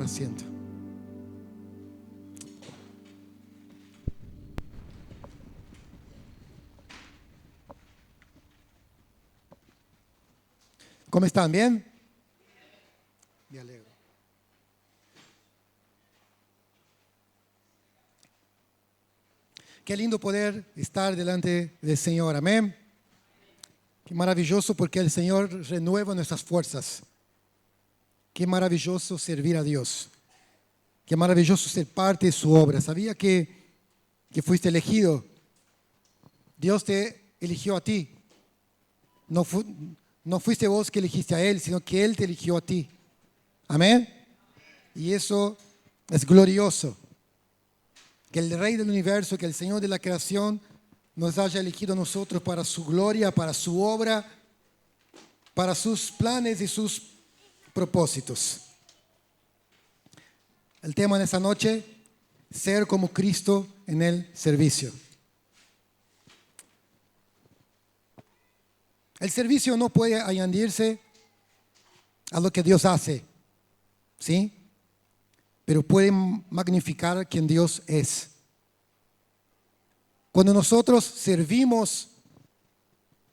asiento. ¿Cómo están? ¿Bien? Me alegro. Qué lindo poder estar delante del Señor. Amén. Qué maravilloso porque el Señor renueva nuestras fuerzas. Qué maravilloso servir a Dios. Qué maravilloso ser parte de su obra. ¿Sabía que fuiste elegido? Dios te eligió a ti. No fuiste vos que elegiste a Él, sino que Él te eligió a ti. Amén. Y eso es glorioso. Que el Rey del universo, que el Señor de la creación nos haya elegido a nosotros para su gloria, para su obra, para sus planes y sus propósitos. El tema en esta noche, ser como Cristo en el servicio. El servicio no puede añadirse a lo que Dios hace, ¿sí? Pero puede magnificar quien Dios es. Cuando nosotros servimos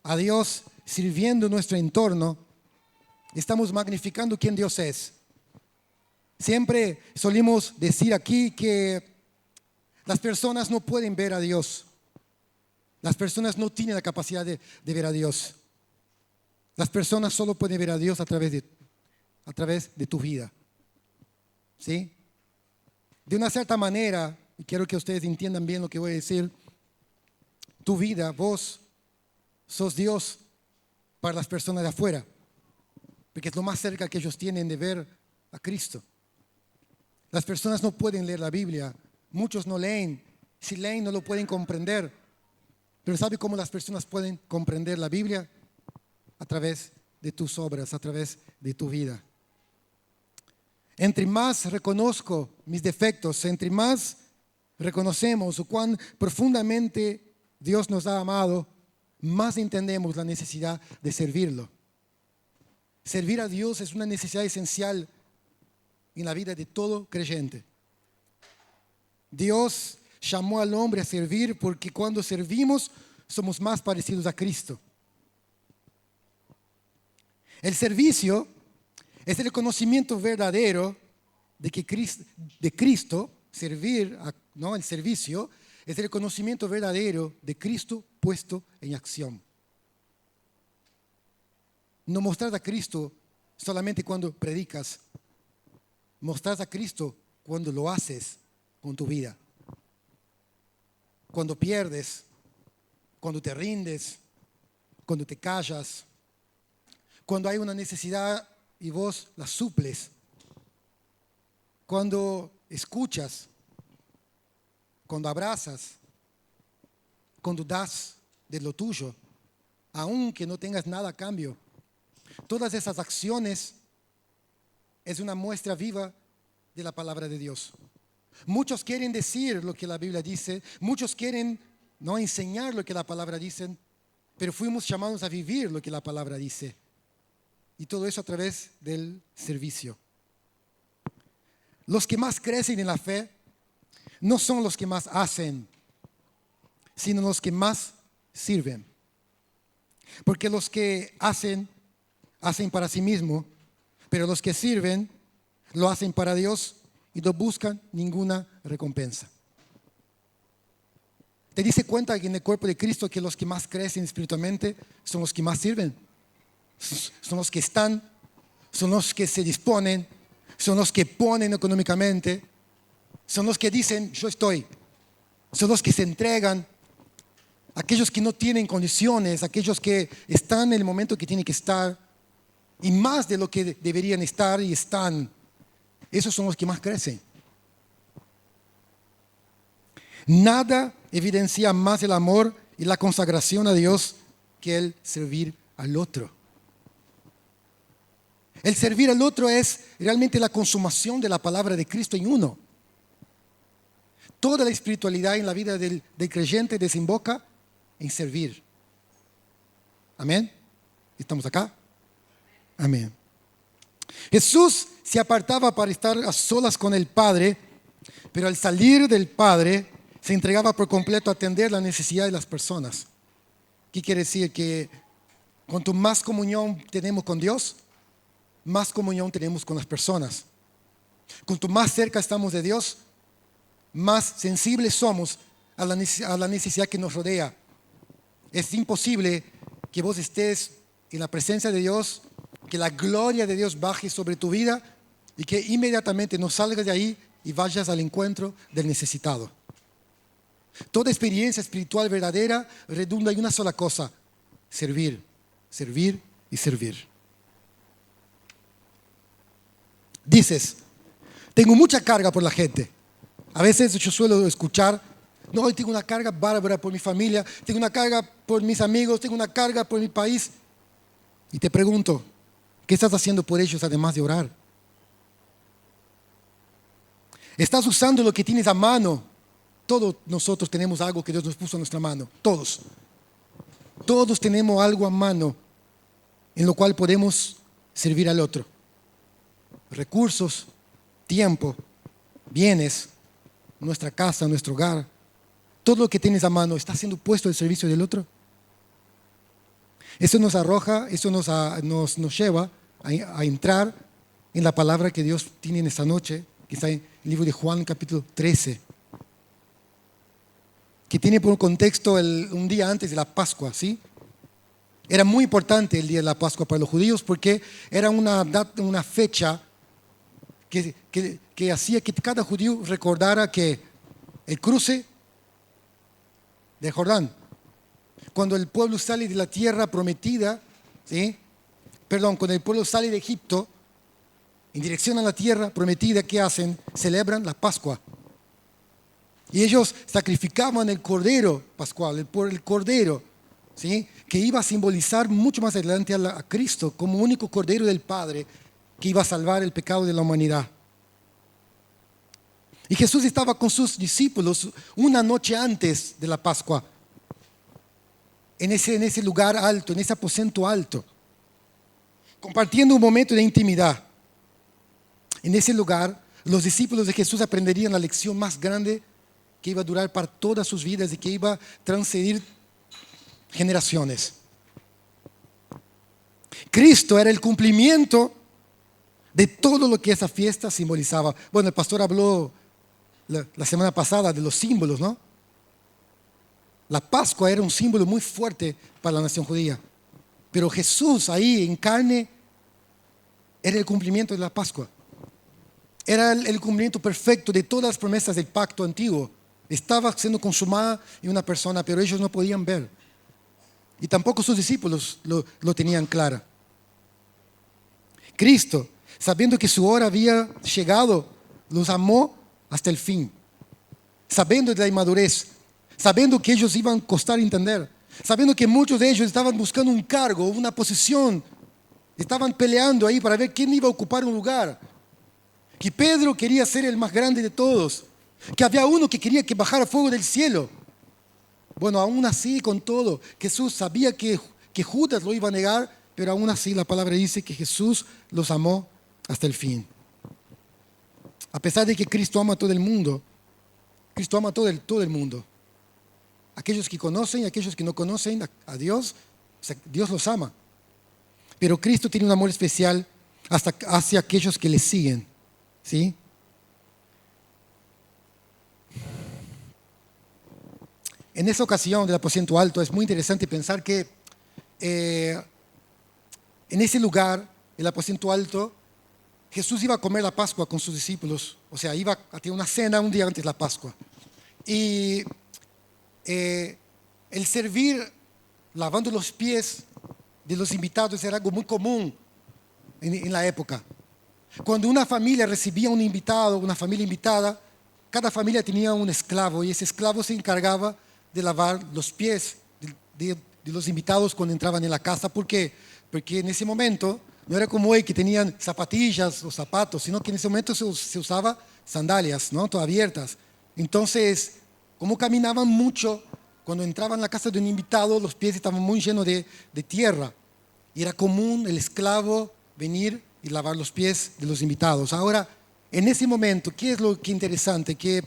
a Dios, sirviendo nuestro entorno, estamos magnificando quien Dios es. Siempre solimos decir aquí que las personas no pueden ver a Dios. Las personas no tienen la capacidad de ver a Dios. Las personas solo pueden ver a Dios a través de tu vida. ¿Sí? De una cierta manera, y quiero que ustedes entiendan bien lo que voy a decir, tu vida, vos sos Dios para las personas de afuera, porque es lo más cerca que ellos tienen de ver a Cristo. Las personas no pueden leer la Biblia, muchos no leen, si leen no lo pueden comprender, pero ¿sabe cómo las personas pueden comprender la Biblia? A través de tus obras, a través de tu vida. Entre más reconozco mis defectos, entre más reconocemos cuán profundamente Dios nos ha amado, más entendemos la necesidad de servirlo. Servir a Dios es una necesidad esencial en la vida de todo creyente. Dios llamó al hombre a servir porque cuando servimos somos más parecidos a Cristo. El servicio es el conocimiento verdadero de Cristo, servir, ¿no? El servicio es el conocimiento verdadero de Cristo puesto en acción. No mostrar a Cristo solamente cuando predicas, mostrar a Cristo cuando lo haces con tu vida. Cuando pierdes, cuando te rindes, cuando te callas, cuando hay una necesidad y vos la suples, cuando escuchas, cuando abrazas, cuando das de lo tuyo, aunque no tengas nada a cambio. Todas esas acciones es una muestra viva de la palabra de Dios. Muchos quieren decir lo que la Biblia dice, muchos quieren no enseñar lo que la palabra dice, pero fuimos llamados a vivir lo que la palabra dice. Y todo eso a través del servicio. Los que más crecen en la fe no son los que más hacen, sino los que más sirven. Porque los que hacen para sí mismos, pero los que sirven lo hacen para Dios y no buscan ninguna recompensa. ¿Te diste cuenta que en el cuerpo de Cristo que los que más crecen espiritualmente son los que más sirven? Son los que están, son los que se disponen, son los que ponen económicamente, son los que dicen yo estoy, son los que se entregan, aquellos que no tienen condiciones, aquellos que están en el momento que tienen que estar y más de lo que deberían estar y están. Esos son los que más crecen. Nada evidencia más el amor y la consagración a Dios que el servir al otro. El servir al otro es realmente la consumación de la palabra de Cristo en uno. Toda la espiritualidad en la vida del creyente desemboca en servir. Amén. ¿Estamos acá? Amén. Jesús se apartaba para estar a solas con el Padre, pero al salir del Padre se entregaba por completo a atender la necesidad de las personas. ¿Qué quiere decir? Que cuanto más comunión tenemos con Dios, más comunión tenemos con las personas. Cuanto más cerca estamos de Dios, más sensibles somos a la necesidad que nos rodea. Es imposible que vos estés en la presencia de Dios, que la gloria de Dios baje sobre tu vida y que inmediatamente no salgas de ahí y vayas al encuentro del necesitado. Toda experiencia espiritual verdadera redunda en una sola cosa: servir, servir y servir. Dices, tengo mucha carga por la gente. A veces yo suelo escuchar, no, tengo una carga bárbara por mi familia, tengo una carga por mis amigos, tengo una carga por mi país. Y te pregunto, ¿qué estás haciendo por ellos además de orar? ¿Estás usando lo que tienes a mano? Todos nosotros tenemos algo que Dios nos puso en nuestra mano, todos. Todos tenemos algo a mano en lo cual podemos servir al otro. Recursos, tiempo, bienes, nuestra casa, nuestro hogar. Todo lo que tienes a mano está siendo puesto al servicio del otro. Eso nos arroja, eso nos lleva a entrar en la palabra que Dios tiene en esta noche, que está en el libro de Juan capítulo 13, que tiene por contexto un día antes de la Pascua, ¿sí? Era muy importante el día de la Pascua para los judíos porque era una fecha que hacía que cada judío recordara que el cruce de Jordán, cuando el pueblo sale de la tierra prometida, ¿sí? Cuando el pueblo sale de Egipto en dirección a la tierra prometida, ¿qué hacen? Celebran la Pascua. Y ellos sacrificaban el cordero pascual, el cordero, ¿sí? Que iba a simbolizar mucho más adelante a Cristo como único cordero del Padre que iba a salvar el pecado de la humanidad. Y Jesús estaba con sus discípulos una noche antes de la Pascua, en ese lugar alto, en ese aposento alto, compartiendo un momento de intimidad. En ese lugar, los discípulos de Jesús aprenderían la lección más grande que iba a durar para todas sus vidas y que iba a transcender generaciones. Cristo era el cumplimiento de todo lo que esa fiesta simbolizaba. Bueno, el pastor habló la semana pasada de los símbolos, ¿no? La Pascua era un símbolo muy fuerte para la nación judía. Pero Jesús ahí en carne era el cumplimiento de la Pascua. Era el cumplimiento perfecto de todas las promesas del pacto antiguo. Estaba siendo consumada en una persona, pero ellos no podían ver. Y tampoco sus discípulos lo tenían claro. Cristo, sabiendo que su hora había llegado, los amó hasta el fin. Sabiendo de la inmadurez, sabiendo que ellos iban a costar entender, sabiendo que muchos de ellos estaban buscando un cargo, una posición, estaban peleando ahí para ver quién iba a ocupar un lugar. Que Pedro quería ser el más grande de todos, que había uno que quería que bajara fuego del cielo. Bueno, aún así, con todo, Jesús sabía que Judas lo iba a negar, pero aún así la palabra dice que Jesús los amó hasta el fin. A pesar de que Cristo ama a todo el mundo, Cristo ama a todo el mundo. Aquellos que conocen y aquellos que no conocen a Dios, o sea, Dios los ama. Pero Cristo tiene un amor especial hacia aquellos que le siguen, ¿sí? En esa ocasión del aposento alto es muy interesante pensar que en ese lugar, el aposento alto, Jesús iba a comer la Pascua con sus discípulos, o sea, iba a tener una cena un día antes de la Pascua. Y el servir lavando los pies de los invitados era algo muy común en la época. Cuando una familia recibía un invitado, una familia invitada, cada familia tenía un esclavo y ese esclavo se encargaba de lavar los pies de los invitados cuando entraban en la casa. ¿Por qué? Porque en ese momento no era como hoy que tenían zapatillas o zapatos, sino que en ese momento se usaba sandalias, ¿no? Todas abiertas. Entonces, como caminaban mucho, cuando entraban a la casa de un invitado, los pies estaban muy llenos de tierra. Y era común el esclavo venir y lavar los pies de los invitados. Ahora, en ese momento, ¿qué es lo que interesante? Que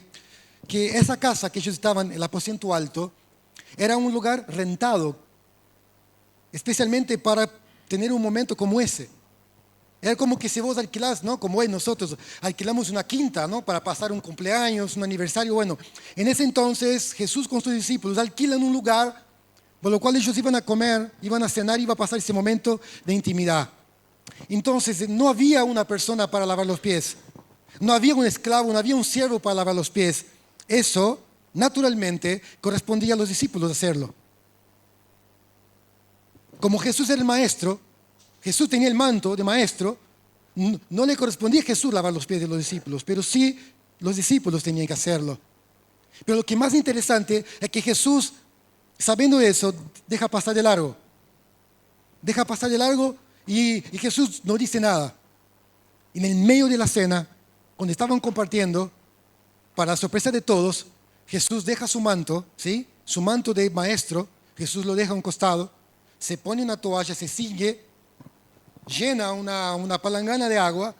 esa casa que ellos estaban, el aposento alto, era un lugar rentado, especialmente para tener un momento como ese. Era como que si vos alquilás, ¿no? Como hoy nosotros alquilamos una quinta, ¿no? Para pasar un cumpleaños, un aniversario. Bueno, en ese entonces Jesús con sus discípulos alquilan un lugar por lo cual ellos iban a comer, iban a cenar, iba a pasar ese momento de intimidad. Entonces no había una persona para lavar los pies, no había un esclavo, no había un siervo para lavar los pies. Eso, naturalmente, correspondía a los discípulos hacerlo. Como Jesús era el maestro, Jesús tenía el manto de maestro, no le correspondía a Jesús lavar los pies de los discípulos, pero sí los discípulos tenían que hacerlo. Pero lo que más interesante es que Jesús, sabiendo eso, deja pasar de largo. Deja pasar de largo y Jesús no dice nada. En el medio de la cena, cuando estaban compartiendo, para la sorpresa de todos, Jesús deja su manto, ¿sí? Su manto de maestro, Jesús lo deja a un costado, se pone una toalla, se ciñe, llena una palangana de agua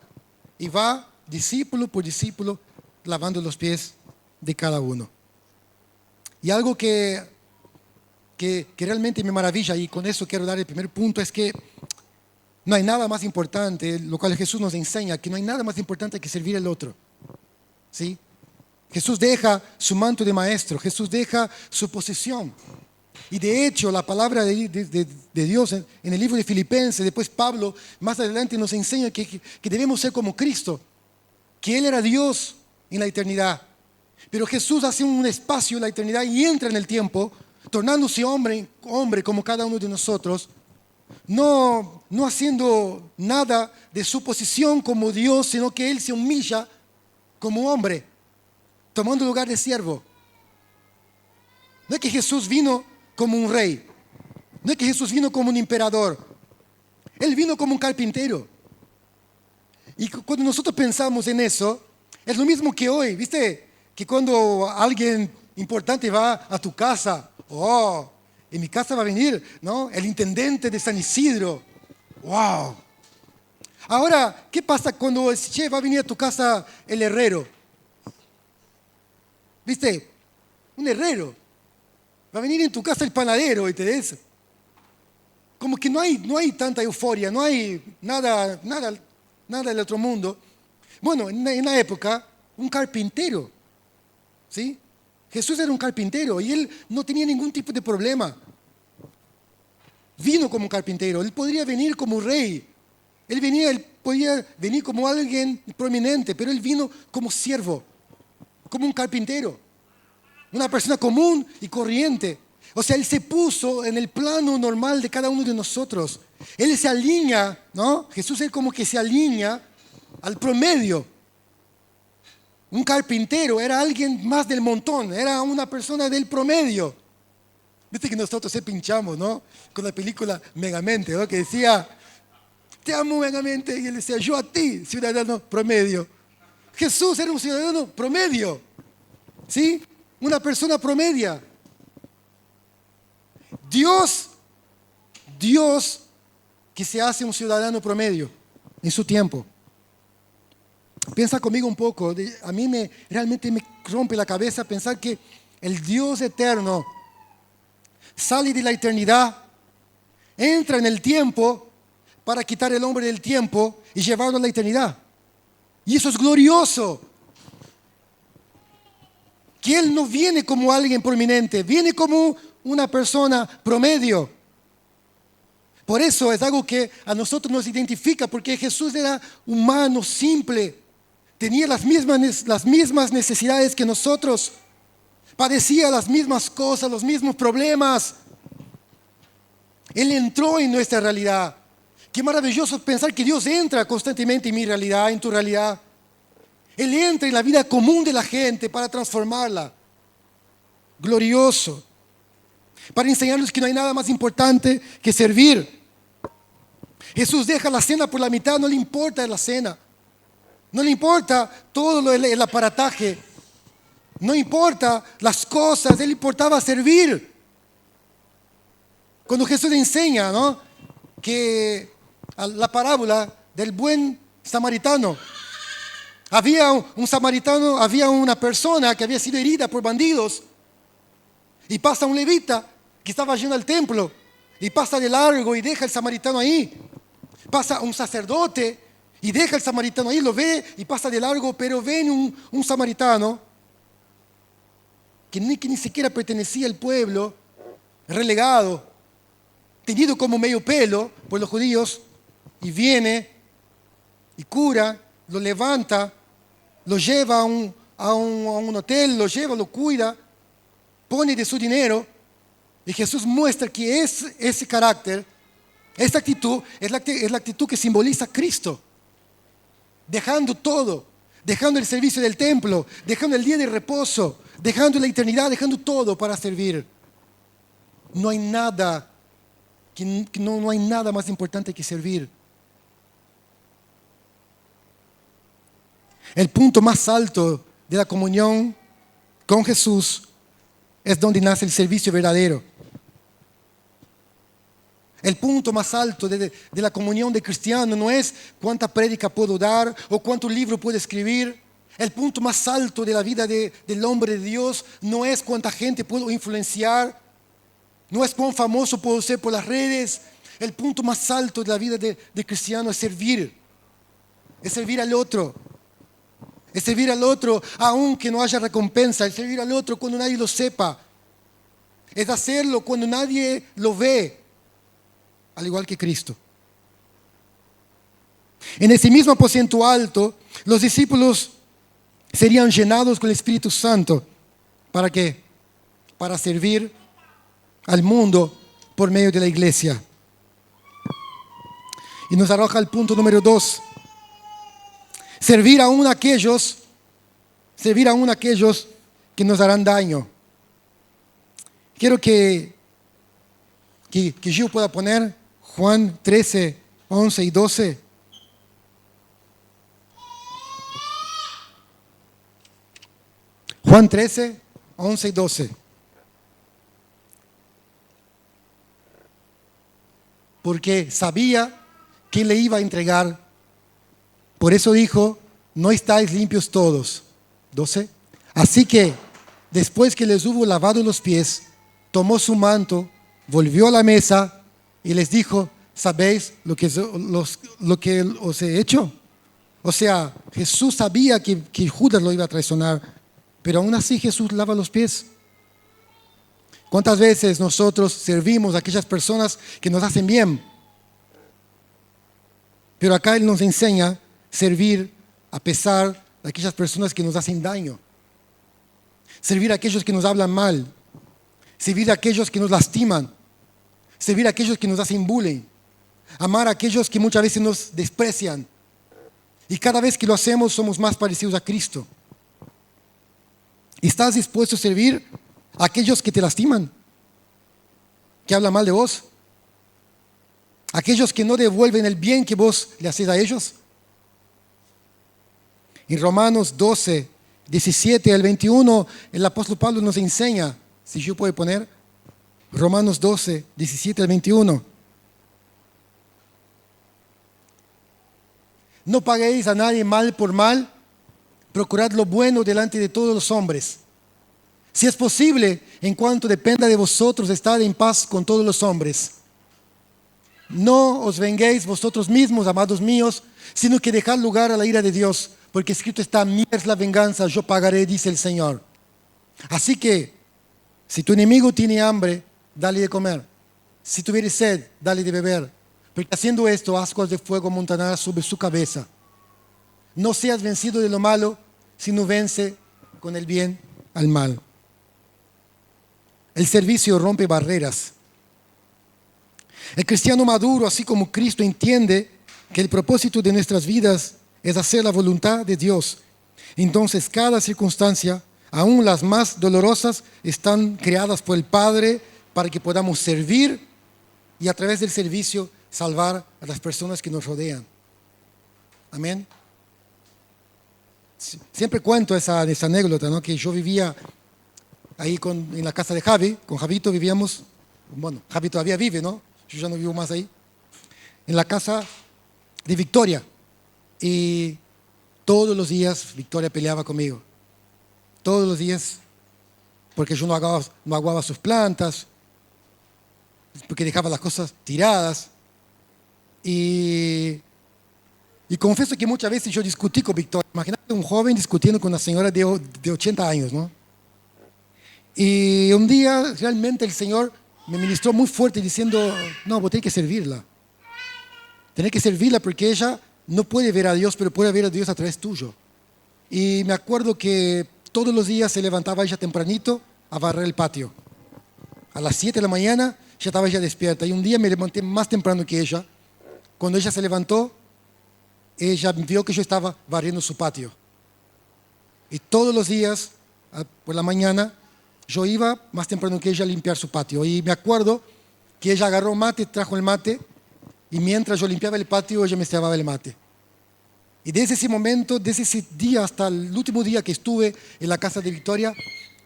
y va discípulo por discípulo lavando los pies de cada uno. Y algo que realmente me maravilla, y con eso quiero dar el primer punto, es que no hay nada más importante, lo cual Jesús nos enseña, que no hay nada más importante que servir al otro. ¿Sí? Jesús deja su manto de maestro, Jesús deja su posición. Y de hecho, la palabra de Dios en el libro de Filipenses, después Pablo, más adelante nos enseña que debemos ser como Cristo, que Él era Dios en la eternidad. Pero Jesús hace un espacio en la eternidad y entra en el tiempo, tornándose hombre como cada uno de nosotros, no haciendo nada de su posición como Dios, sino que Él se humilla como hombre, tomando lugar de siervo. No es que Jesús vino como un rey, no es que Jesús vino como un emperador, Él vino como un carpintero. Y cuando nosotros pensamos en eso, es lo mismo que hoy, ¿viste? Que cuando alguien importante va a tu casa, en mi casa va a venir, ¿no? El intendente de San Isidro. ¡Wow! Ahora, ¿qué pasa cuando va a venir a tu casa el herrero? ¿Viste? Un herrero. Va a venir en tu casa el panadero, ¿entendés? Como que no hay tanta euforia, no hay nada del otro mundo. Bueno, en la época, un carpintero, ¿sí? Jesús era un carpintero y Él no tenía ningún tipo de problema. Vino como carpintero, Él podría venir como rey. Él podía venir como alguien prominente, pero Él vino como siervo, como un carpintero. Una persona común y corriente. O sea, Él se puso en el plano normal de cada uno de nosotros. Él se alinea, ¿no? Jesús es como que se alinea al promedio. Un carpintero era alguien más del montón, era una persona del promedio. Viste que nosotros se pinchamos, ¿no? Con la película Megamente, ¿no? Que decía, te amo Megamente, y él decía, yo a ti, ciudadano promedio. Jesús era un ciudadano promedio, ¿sí? Una persona promedia. Dios que se hace un ciudadano promedio en su tiempo. Piensa conmigo un poco, a mí realmente me rompe la cabeza pensar que el Dios eterno sale de la eternidad, entra en el tiempo para quitar el hombre del tiempo y llevarlo a la eternidad. Y eso es glorioso. Que Él no viene como alguien prominente, viene como una persona promedio. Por eso es algo que a nosotros nos identifica, porque Jesús era humano, simple, tenía las mismas necesidades que nosotros, padecía las mismas cosas, los mismos problemas. Él entró en nuestra realidad. Qué maravilloso pensar que Dios entra constantemente en mi realidad, en tu realidad. Él entra en la vida común de la gente para transformarla. Glorioso. Para enseñarnos que no hay nada más importante que servir. Jesús deja la cena por la mitad, no le importa la cena. No le importa todo el aparataje. No importa las cosas, Él importaba servir. Cuando Jesús enseña, ¿no?, que la parábola del buen samaritano. Había un samaritano, había una persona que había sido herida por bandidos. Y pasa un levita que estaba yendo al templo. Y pasa de largo y deja al samaritano ahí. Pasa un sacerdote y deja al samaritano ahí, lo ve y pasa de largo, pero ven un samaritano que ni siquiera pertenecía al pueblo, relegado, tenido como medio pelo por los judíos, y viene y cura, lo levanta, lo lleva a un hotel, lo lleva, lo cuida, pone de su dinero, y Jesús muestra que ese carácter, esa actitud es la actitud que simboliza a Cristo, dejando todo, dejando el servicio del templo, dejando el día de reposo, dejando la eternidad, dejando todo para servir. No hay nada no hay nada más importante que servir. El punto más alto de la comunión con Jesús es donde nace el servicio verdadero. El punto más alto de la comunión de cristiano no es cuánta prédica puedo dar o cuánto libro puedo escribir. El punto más alto de la vida del hombre de Dios no es cuánta gente puedo influenciar, no es cuán famoso puedo ser por las redes. El punto más alto de la vida de cristiano es servir al otro. Es servir al otro aunque no haya recompensa, es servir al otro cuando nadie lo sepa. Es hacerlo cuando nadie lo ve, al igual que Cristo. En ese mismo aposento alto, los discípulos serían llenados con el Espíritu Santo. ¿Para qué? Para servir al mundo por medio de la iglesia. Y nos arroja el punto número 2. Servir aún a aquellos que nos harán daño. Quiero que Gil pueda poner Juan 13, 11 y 12. Juan 13, 11 y 12. Porque sabía quién le iba a entregar. Por eso dijo, no estáis limpios todos. 12. Así que, después que les hubo lavado los pies, tomó su manto, volvió a la mesa y les dijo, ¿sabéis lo que os he hecho? O sea, Jesús sabía que Judas lo iba a traicionar, pero aún así Jesús lava los pies. ¿Cuántas veces nosotros servimos a aquellas personas que nos hacen bien? Pero acá Él nos enseña servir a pesar de aquellas personas que nos hacen daño. Servir a aquellos que nos hablan mal. Servir a aquellos que nos lastiman. Servir a aquellos que nos hacen bullying. Amar a aquellos que muchas veces nos desprecian. Y cada vez que lo hacemos somos más parecidos a Cristo. ¿Estás dispuesto a servir a aquellos que te lastiman? Que hablan mal de vos. Aquellos que no devuelven el bien que vos le haces a ellos. En Romanos 12, 17 al 21, el apóstol Pablo nos enseña, si yo puedo poner, Romanos 12, 17 al 21. No paguéis a nadie mal por mal, procurad lo bueno delante de todos los hombres. Si es posible, en cuanto dependa de vosotros, estad en paz con todos los hombres. No os venguéis vosotros mismos, amados míos, sino que dejad lugar a la ira de Dios, porque escrito está, mía es la venganza, yo pagaré, dice el Señor. Así que, si tu enemigo tiene hambre, dale de comer. Si tuviere sed, dale de beber. Porque haciendo esto, ascuas de fuego montarán sobre su cabeza. No seas vencido de lo malo, sino vence con el bien al mal. El servicio rompe barreras. El cristiano maduro, así como Cristo, entiende que el propósito de nuestras vidas es hacer la voluntad de Dios. Entonces, cada circunstancia, aún las más dolorosas, están creadas por el Padre para que podamos servir y a través del servicio salvar a las personas que nos rodean. Amén. Siempre cuento esa anécdota, ¿no? Que yo vivía ahí en la casa de Javi, con Javito vivíamos, bueno, Javi todavía vive, ¿no? Yo ya no vivo más ahí. En la casa de Victoria. Y todos los días Victoria peleaba conmigo. Todos los días, porque yo no aguaba sus plantas, porque dejaba las cosas tiradas. Y confieso que muchas veces yo discutí con Victoria. Imagínate un joven discutiendo con una señora de 80 años, ¿no? Y un día realmente el Señor me ministró muy fuerte diciendo, no, vos tenés que servirla. Tenés que servirla porque ella no puede ver a Dios, pero puede ver a Dios a través tuyo. Y me acuerdo que todos los días se levantaba ella tempranito a barrer el patio. A las 7 de la mañana ya estaba ella despierta. Y un día me levanté más temprano que ella. Cuando ella se levantó, ella vio que yo estaba barriendo su patio. Y todos los días, por la mañana, yo iba más temprano que ella a limpiar su patio. Y me acuerdo que ella agarró mate, trajo el mate, y mientras yo limpiaba el patio, ella me cebaba el mate. Y desde ese momento, desde ese día hasta el último día que estuve en la casa de Victoria,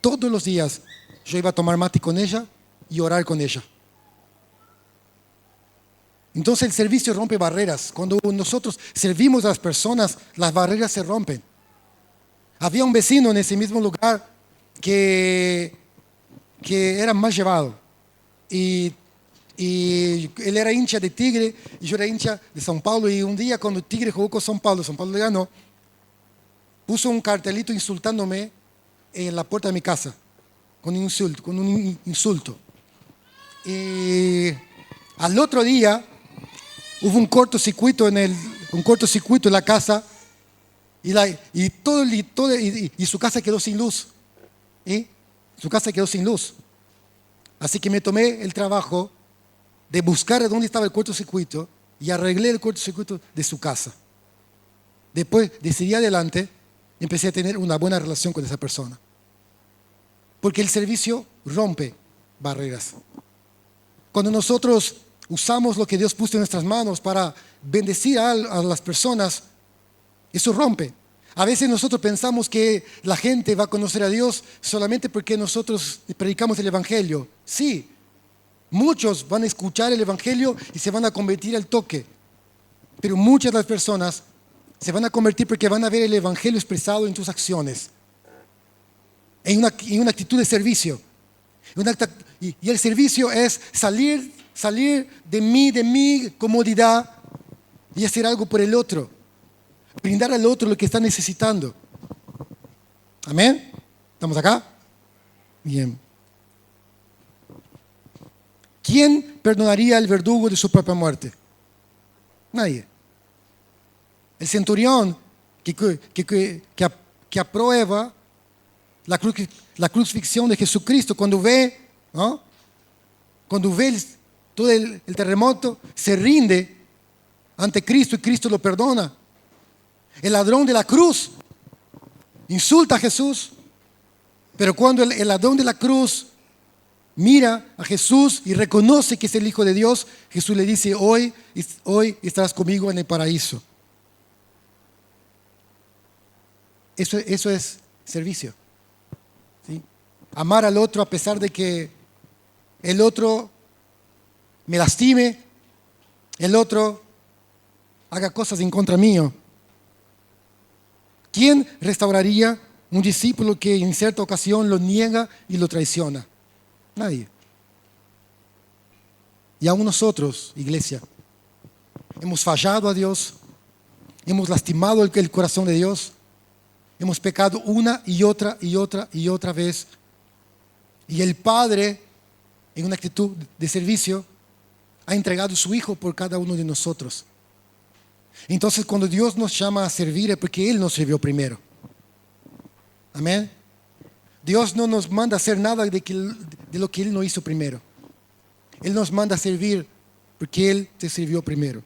todos los días yo iba a tomar mate con ella y orar con ella. Entonces el servicio rompe barreras. Cuando nosotros servimos a las personas, las barreras se rompen. Había un vecino en ese mismo lugar que era más llevado. Y él era hincha de Tigre y yo era hincha de São Paulo. Y un día cuando Tigre jugó con São Paulo le ganó, puso un cartelito insultándome en la puerta de mi casa, con un insulto. Y al otro día hubo un cortocircuito en la casa y su casa quedó sin luz. Su casa quedó sin luz. Así que me tomé el trabajo de buscar dónde estaba el cortocircuito y arreglé el cortocircuito de su casa. Después, de seguir adelante, empecé a tener una buena relación con esa persona. Porque el servicio rompe barreras. Cuando nosotros usamos lo que Dios puso en nuestras manos para bendecir a las personas, eso rompe. A veces nosotros pensamos que la gente va a conocer a Dios solamente porque nosotros predicamos el Evangelio. Sí, muchos van a escuchar el Evangelio y se van a convertir al toque. Pero muchas de las personas se van a convertir porque van a ver el Evangelio expresado en tus acciones. En una actitud de servicio. Y el servicio es salir de mi comodidad y hacer algo por el otro. Brindar al otro lo que está necesitando. ¿Amén? ¿Estamos acá? Bien. ¿Quién perdonaría al verdugo de su propia muerte? Nadie. El centurión que aprueba la crucifixión de Jesucristo cuando ve, ¿no? Cuando ve todo el terremoto, se rinde ante Cristo y Cristo lo perdona. El ladrón de la cruz insulta a Jesús, pero cuando el ladrón de la cruz mira a Jesús y reconoce que es el Hijo de Dios, Jesús le dice, hoy estarás conmigo en el paraíso. Eso es servicio. ¿Sí? Amar al otro a pesar de que el otro me lastime, el otro haga cosas en contra mío. ¿Quién restauraría un discípulo que en cierta ocasión lo niega y lo traiciona? Nadie. Y aún nosotros, iglesia, hemos fallado a Dios, hemos lastimado el corazón de Dios, hemos pecado una y otra vez. Y el Padre, en una actitud de servicio, ha entregado su Hijo por cada uno de nosotros. Entonces, cuando Dios nos llama a servir es porque Él nos sirvió primero. Amén. Dios no nos manda a hacer nada de lo que Él no hizo primero. Él nos manda a servir porque Él te sirvió primero.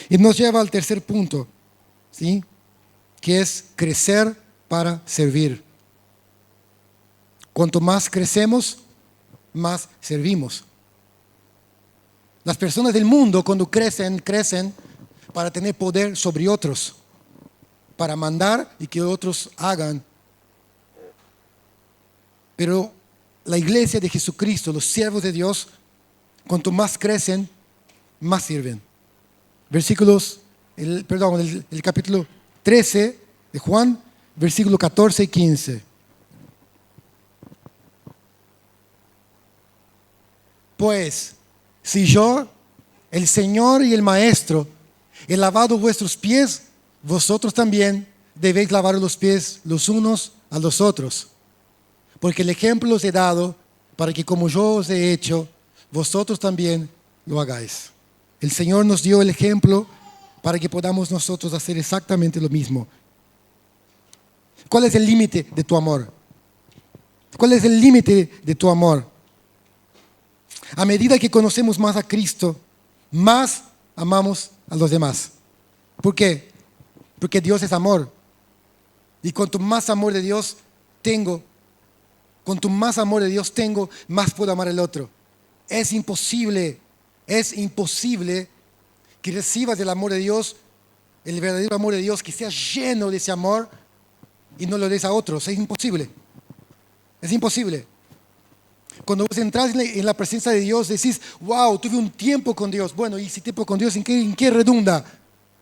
Y nos lleva al tercer punto, ¿sí? Que es crecer para servir. Cuanto más crecemos, más servimos. Las personas del mundo cuando crecen para tener poder sobre otros, para mandar y que otros hagan. Pero la iglesia de Jesucristo, los siervos de Dios, cuanto más crecen, más sirven. el capítulo 13 de Juan, versículo 14 y 15. Pues, si yo, el Señor y el Maestro, he lavado vuestros pies, vosotros también debéis lavar los pies los unos a los otros. Porque el ejemplo os he dado para que como yo os he hecho, vosotros también lo hagáis. El Señor nos dio el ejemplo para que podamos nosotros hacer exactamente lo mismo. ¿Cuál es el límite de tu amor? ¿Cuál es el límite de tu amor? A medida que conocemos más a Cristo, más amamos a los demás. ¿Por qué? Porque Dios es amor. Y cuanto más amor de Dios tengo, más puedo amar al otro. Es imposible que recibas el amor de Dios, el verdadero amor de Dios, que sea lleno de ese amor y no lo des a otros. Es imposible. Es imposible. Cuando vos entras en la presencia de Dios, decís, wow, tuve un tiempo con Dios. Bueno, ¿y ese tiempo con Dios en qué redunda?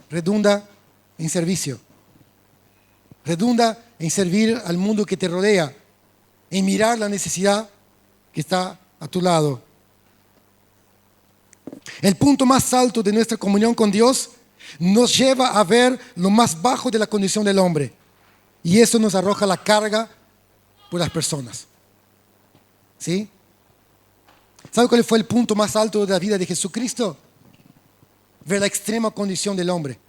Redunda en servicio. Redunda en servir al mundo que te rodea, en mirar la necesidad que está a tu lado. El punto más alto de nuestra comunión con Dios nos lleva a ver lo más bajo de la condición del hombre. Y eso nos arroja la carga por las personas. ¿Sí? ¿Sabe cuál fue el punto más alto de la vida de Jesucristo? Ver la extrema condición del hombre.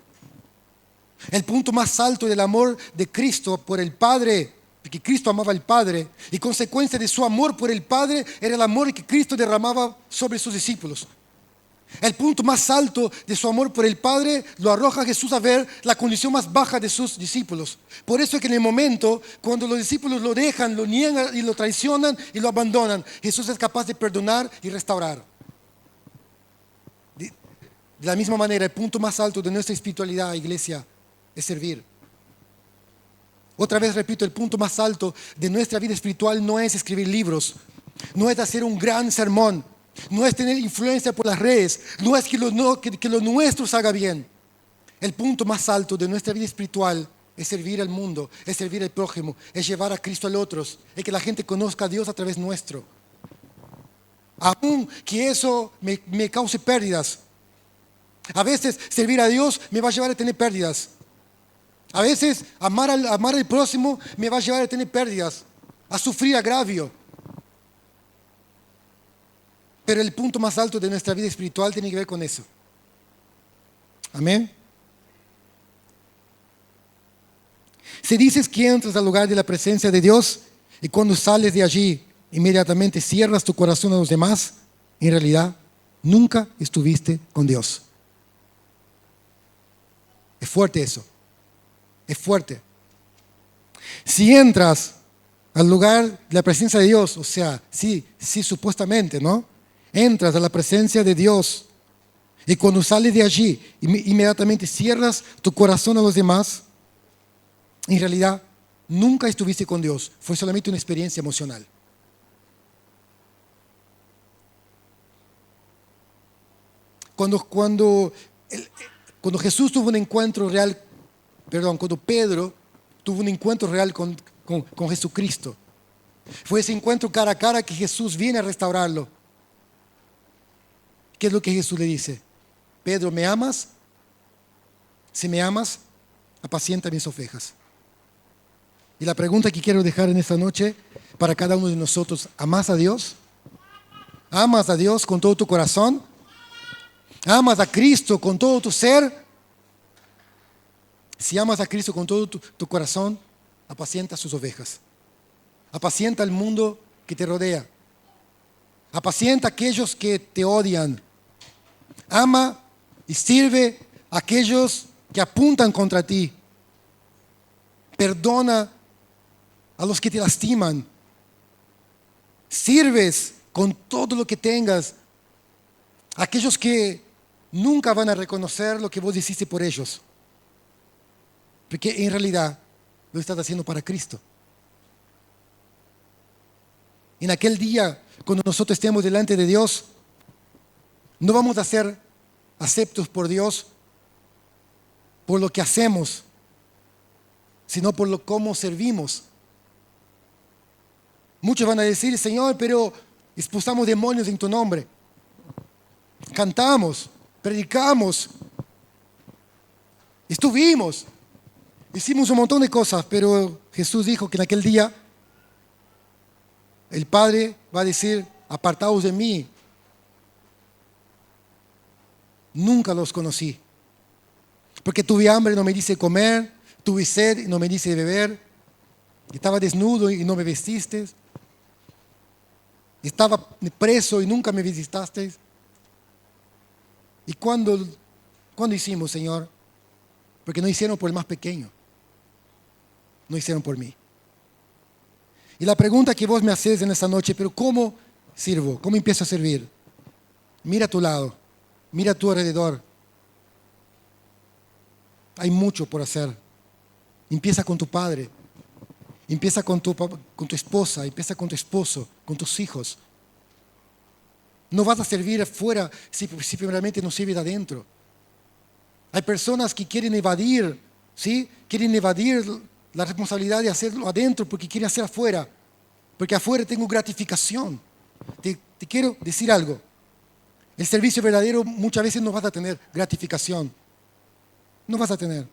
El punto más alto del amor de Cristo por el Padre, porque Cristo amaba al Padre, y consecuencia de su amor por el Padre era el amor que Cristo derramaba sobre sus discípulos. El punto más alto de su amor por el Padre lo arroja Jesús a ver la condición más baja de sus discípulos. Por eso es que en el momento cuando los discípulos lo dejan, lo niegan y lo traicionan y lo abandonan, Jesús es capaz de perdonar y restaurar. De la misma manera, el punto más alto de nuestra espiritualidad, iglesia, es servir. Otra vez repito, el punto más alto de nuestra vida espiritual no es escribir libros, no es hacer un gran sermón, no es tener influencia por las redes, no es que lo nuestro salga bien. El punto más alto de nuestra vida espiritual es servir al mundo, es servir al prójimo, es llevar a Cristo a otros, es que la gente conozca a Dios a través nuestro. Aún que eso me cause pérdidas. A veces servir a Dios me va a llevar a tener pérdidas. A veces amar al próximo me va a llevar a tener pérdidas, a sufrir agravio. Pero el punto más alto de nuestra vida espiritual tiene que ver con eso. Amén. Si dices que entras al lugar de la presencia de Dios y cuando sales de allí inmediatamente cierras tu corazón a los demás, en realidad nunca estuviste con Dios. Es fuerte eso. Es fuerte. Si entras al lugar de la presencia de Dios, o sea, sí, supuestamente, ¿no? Entras a la presencia de Dios y cuando sales de allí inmediatamente cierras tu corazón a los demás, en realidad nunca estuviste con Dios, fue solamente una experiencia emocional. Cuando Jesús tuvo un encuentro real, cuando Pedro tuvo un encuentro real con Jesucristo, fue ese encuentro cara a cara que Jesús viene a restaurarlo. ¿Qué es lo que Jesús le dice? Pedro, ¿me amas? Si me amas, apacienta mis ovejas. Y la pregunta que quiero dejar en esta noche para cada uno de nosotros, ¿amas a Dios? ¿Amas a Dios con todo tu corazón? ¿Amas a Cristo con todo tu ser? Si amas a Cristo con todo tu corazón, apacienta sus ovejas. Apacienta al mundo que te rodea. Apacienta a aquellos que te odian. Ama y sirve a aquellos que apuntan contra ti. Perdona a los que te lastiman. Sirves con todo lo que tengas a aquellos que nunca van a reconocer lo que vos hiciste por ellos. Porque en realidad lo estás haciendo para Cristo. En aquel día, cuando nosotros estemos delante de Dios, no vamos a ser aceptos por Dios por lo que hacemos, sino por lo cómo servimos. Muchos van a decir, Señor, pero expulsamos demonios en tu nombre. Cantamos, predicamos, estuvimos, hicimos un montón de cosas, pero Jesús dijo que en aquel día el Padre va a decir, apartaos de mí, nunca los conocí. Porque tuve hambre y no me dice comer, tuve sed y no me dice beber, estaba desnudo y no me vestiste, estaba preso y nunca me visitasteis. ¿Y cuándo hicimos, Señor? Porque no hicieron por el más pequeño, no hicieron por mí. Y la pregunta que vos me haces en esta noche, pero ¿cómo sirvo? ¿Cómo empiezo a servir? Mira a tu lado, mira a tu alrededor. Hay mucho por hacer. Empieza con tu padre, empieza con tu esposa, empieza con tu esposo, con tus hijos. No vas a servir afuera si primeramente no sirves adentro. Hay personas que quieren evadir, ¿sí? Quieren evadir la responsabilidad de hacerlo adentro porque quieren hacer afuera. Porque afuera tengo gratificación. Te quiero decir algo. El servicio verdadero muchas veces no vas a tener gratificación. No vas a tener.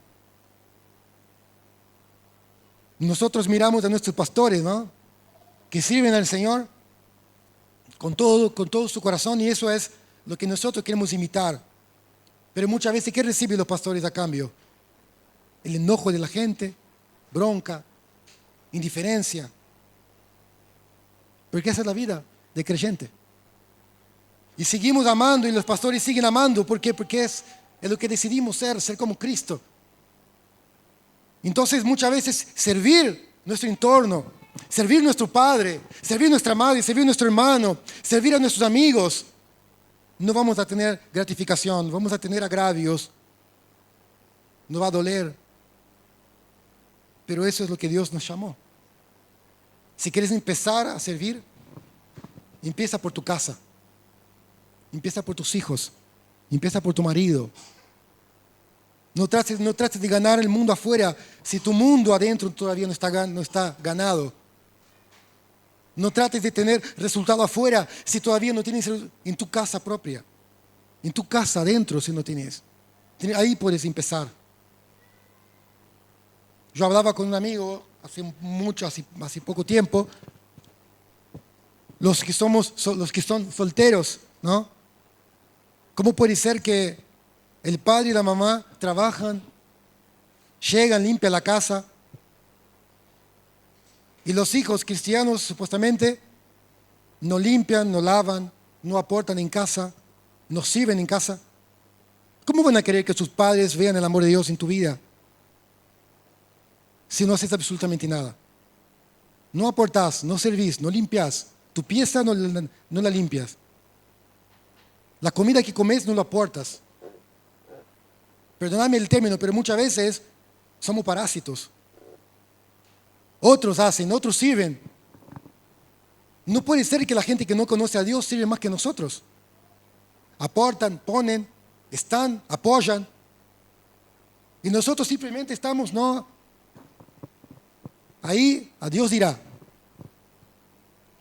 Nosotros miramos a nuestros pastores, ¿no? Que sirven al Señor con todo su corazón, y eso es lo que nosotros queremos imitar. Pero muchas veces, ¿qué reciben los pastores a cambio? El enojo de la gente, bronca, indiferencia. Porque esa es la vida de creyente. Y seguimos amando, y los pastores siguen amando. ¿Por qué? Porque es lo que decidimos ser como Cristo. Entonces muchas veces servir nuestro entorno, servir a nuestro padre, servir a nuestra madre, servir a nuestro hermano, servir a nuestros amigos, no vamos a tener gratificación, vamos a tener agravios, no va a doler. Pero eso es lo que Dios nos llamó. Si quieres empezar a servir, empieza por tu casa, empieza por tus hijos, empieza por tu marido. No trates de ganar el mundo afuera si tu mundo adentro todavía no está ganado. No trates de tener resultado afuera si todavía no tienes en tu casa propia. En tu casa adentro si no tienes. Ahí puedes empezar. Yo hablaba con un amigo hace poco tiempo, los que son solteros, ¿no? ¿Cómo puede ser que el padre y la mamá trabajan, llegan, limpian la casa, y los hijos cristianos supuestamente no limpian, no lavan, no aportan en casa, no sirven en casa? ¿Cómo van a querer que sus padres vean el amor de Dios en tu vida si no haces absolutamente nada? No aportás, no servís, no limpias, tu pieza no la limpias, la comida que comes no la aportas. Perdóname el término, pero muchas veces somos parásitos. Otros hacen, otros sirven. No puede ser que la gente que no conoce a Dios sirve más que nosotros. Aportan, ponen, están, apoyan. Y nosotros simplemente estamos, no. Ahí a Dios dirá.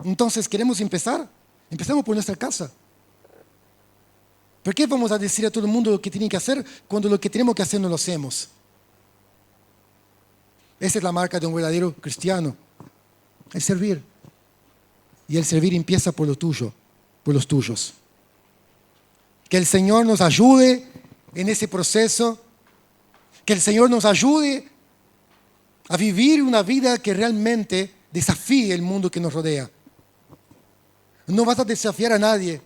Entonces, ¿queremos empezar? Empecemos por nuestra casa. ¿Por qué vamos a decir a todo el mundo lo que tienen que hacer cuando lo que tenemos que hacer no lo hacemos? Esa es la marca de un verdadero cristiano. El servir. Y el servir empieza por lo tuyo, por los tuyos. Que el Señor nos ayude en ese proceso. Que el Señor nos ayude a vivir una vida que realmente desafíe el mundo que nos rodea. No vas a desafiar a nadie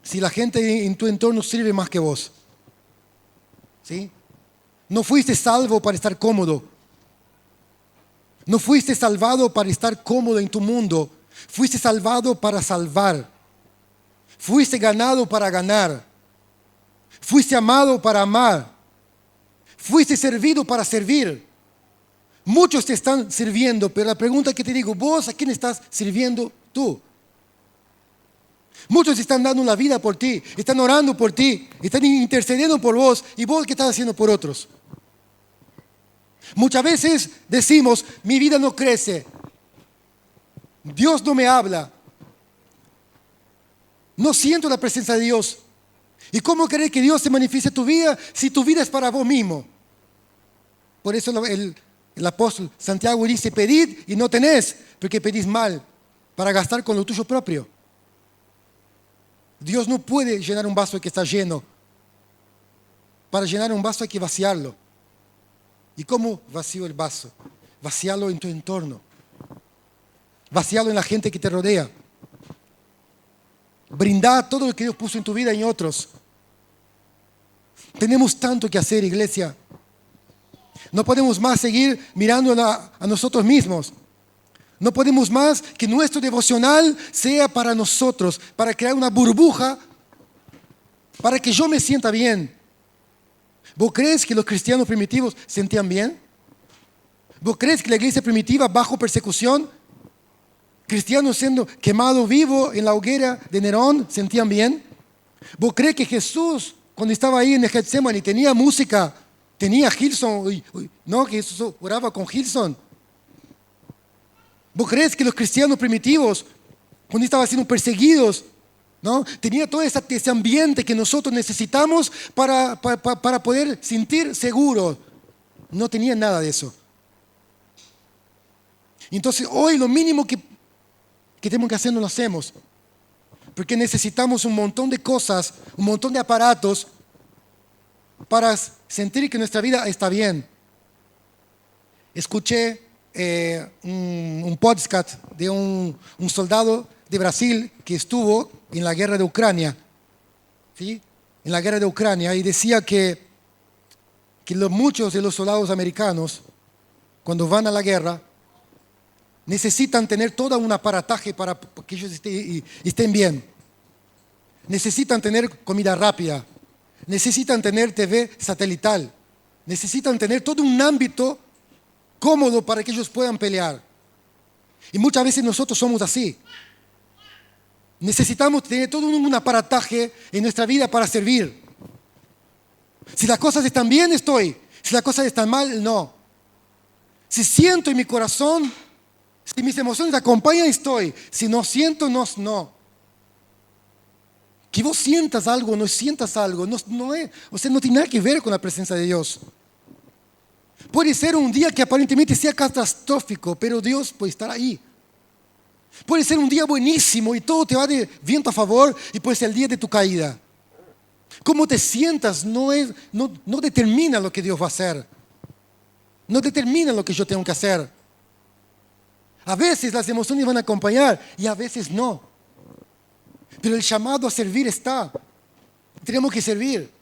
si la gente en tu entorno sirve más que vos. ¿Sí? No fuiste salvo para estar cómodo. No fuiste salvado para estar cómodo en tu mundo. Fuiste salvado para salvar. Fuiste ganado para ganar. Fuiste amado para amar. Fuiste servido para servir. Muchos te están sirviendo, pero la pregunta que te digo, ¿vos a quién estás sirviendo tú? Muchos están dando la vida por ti, están orando por ti, están intercediendo por vos. ¿Y vos qué estás haciendo por otros? Muchas veces decimos, mi vida no crece, Dios no me habla, no siento la presencia de Dios. ¿Y cómo querés que Dios se manifieste en tu vida si tu vida es para vos mismo? Por eso el apóstol Santiago dice, pedid y no tenés, porque pedís mal para gastar con lo tuyo propio. Dios no puede llenar un vaso que está lleno. Para llenar un vaso hay que vaciarlo. ¿Y cómo vacío el vaso? Vaciarlo en tu entorno. Vaciarlo en la gente que te rodea. Brindar todo lo que Dios puso en tu vida y en otros. Tenemos tanto que hacer, iglesia. No podemos más seguir mirando a nosotros mismos. No podemos más que nuestro devocional sea para nosotros, para crear una burbuja, para que yo me sienta bien. ¿Vos crees que los cristianos primitivos sentían bien? ¿Vos crees que la iglesia primitiva bajo persecución, cristianos siendo quemados vivos en la hoguera de Nerón, sentían bien? ¿Vos crees que Jesús, cuando estaba ahí en el Getsemaní, tenía música, tenía Hillsong, no, que Jesús oraba con Hillsong? ¿Vos crees que los cristianos primitivos, cuando estaban siendo perseguidos, ¿no? tenía todo ese ambiente que nosotros necesitamos para poder sentir seguros? No tenían nada de eso. Entonces hoy lo mínimo que tenemos que hacer no lo hacemos. Porque necesitamos un montón de cosas, un montón de aparatos para sentir que nuestra vida está bien. Escuché un podcast de un soldado de Brasil que estuvo en la guerra de Ucrania, ¿sí? En la guerra de Ucrania, y decía que muchos de los soldados americanos, cuando van a la guerra, necesitan tener todo un aparataje para que ellos estén bien. Necesitan tener comida rápida, necesitan tener TV satelital, necesitan tener todo un ámbito cómodo para que ellos puedan pelear. Y muchas veces nosotros somos así. Necesitamos tener todo un aparataje en nuestra vida para servir. Si las cosas están bien, estoy. Si las cosas están mal, no. Si siento en mi corazón, si mis emociones acompañan, estoy. Si no siento, no. Que vos sientas algo, no sientas algo, no tiene nada que ver con la presencia de Dios. Puede ser un día que aparentemente sea catastrófico, pero Dios puede estar ahí. Puede ser un día buenísimo y todo te va de viento a favor y puede ser el día de tu caída. Cómo te sientas no determina lo que Dios va a hacer. No determina lo que yo tengo que hacer. A veces las emociones van a acompañar y a veces no. Pero el llamado a servir está. Tenemos que servir.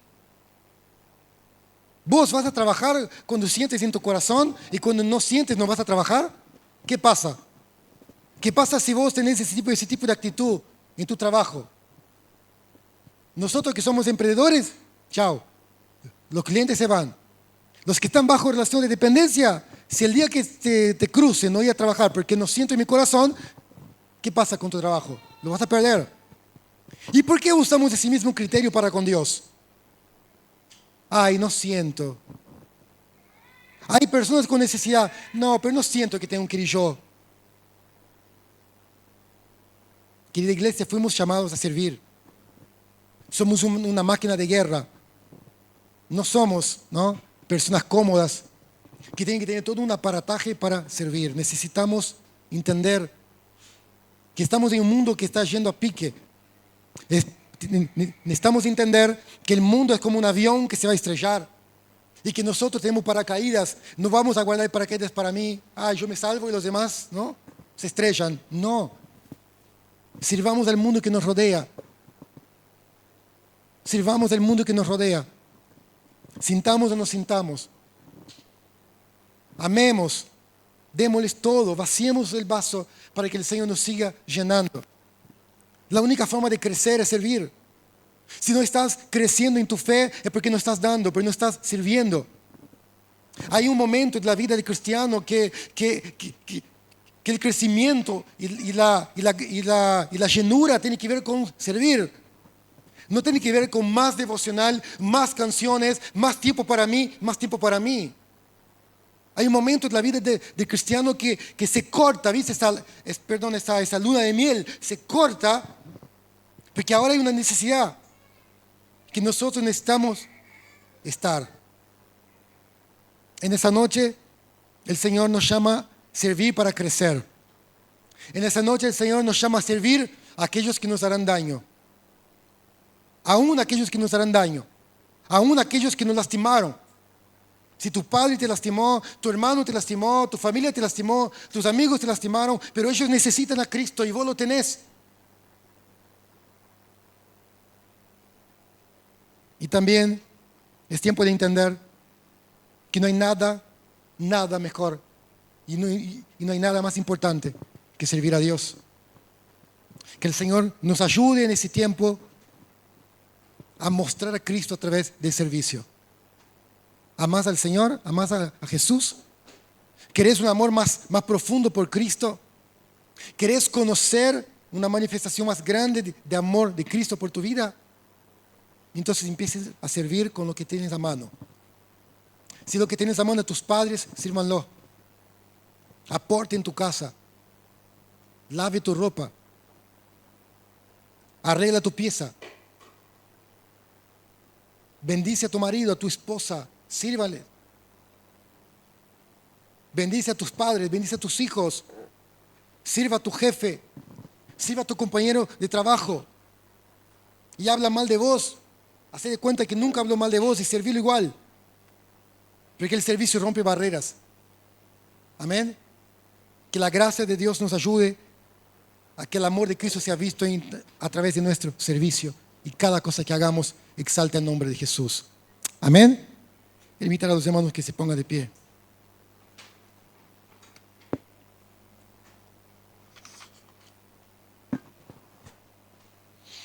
¿Vos vas a trabajar cuando sientes en tu corazón y cuando no sientes no vas a trabajar? ¿Qué pasa? ¿Qué pasa si vos tenés ese tipo de actitud en tu trabajo? Nosotros que somos emprendedores, chao. Los clientes se van. Los que están bajo relación de dependencia, si el día que te cruce no ir a trabajar porque no siento en mi corazón, ¿qué pasa con tu trabajo? Lo vas a perder. ¿Y por qué usamos ese mismo criterio para con Dios? Ay, no siento. Hay personas con necesidad. No, pero no siento que tengo que ir yo. Querida iglesia, fuimos llamados a servir. Somos una máquina de guerra. No somos, personas cómodas que tienen que tener todo un aparataje para servir. Necesitamos entender que estamos en un mundo que está yendo a pique. Necesitamos entender que el mundo es como un avión que se va a estrellar y que nosotros tenemos paracaídas. No vamos a guardar paracaídas para mí. Yo me salvo y los demás se estrellan. No. Sirvamos al mundo que nos rodea. Sirvamos al mundo que nos rodea. Sintamos o no sintamos. Amemos. Démosles todo. Vaciemos el vaso para que el Señor nos siga llenando. La única forma de crecer es servir. Si no estás creciendo en tu fe es porque no estás dando, porque no estás sirviendo. Hay un momento en la vida del cristiano que que el crecimiento y la llenura tiene que ver con servir. No tiene que ver con más devocional, más canciones, más tiempo para mí, más tiempo para mí. Hay un momento en la vida del cristiano que se corta, ¿viste? Esa luna de miel se corta porque ahora hay una necesidad que nosotros necesitamos estar. En esa noche el Señor nos llama a servir para crecer. En esa noche el Señor nos llama a servir a aquellos que nos harán daño. Aún aquellos que nos harán daño. Aún aquellos que nos lastimaron. Si tu padre te lastimó, tu hermano te lastimó, tu familia te lastimó, tus amigos te lastimaron, pero ellos necesitan a Cristo y vos lo tenés. Y también es tiempo de entender que no hay nada mejor y no hay nada más importante que servir a Dios. Que el Señor nos ayude en ese tiempo a mostrar a Cristo a través del servicio. ¿Amás al Señor? ¿Amás a Jesús? ¿Querés un amor más profundo por Cristo? ¿Querés conocer una manifestación más grande de amor de Cristo por tu vida? Entonces empieces a servir con lo que tienes a mano. Si lo que tienes a mano de tus padres, sírvanlo. Aporte en tu casa. Lave tu ropa. Arregla tu pieza. Bendice a tu marido, a tu esposa. Sírvale. Bendice a tus padres, bendice a tus hijos. Sirva a tu jefe. Sirva a tu compañero de trabajo. Y habla mal de vos. Hacé de cuenta que nunca habló mal de vos y servirlo igual. Porque el servicio rompe barreras. Amén. Que la gracia de Dios nos ayude a que el amor de Cristo sea visto a través de nuestro servicio. Y cada cosa que hagamos exalte el nombre de Jesús. Amén. Invitar a los hermanos que se pongan de pie.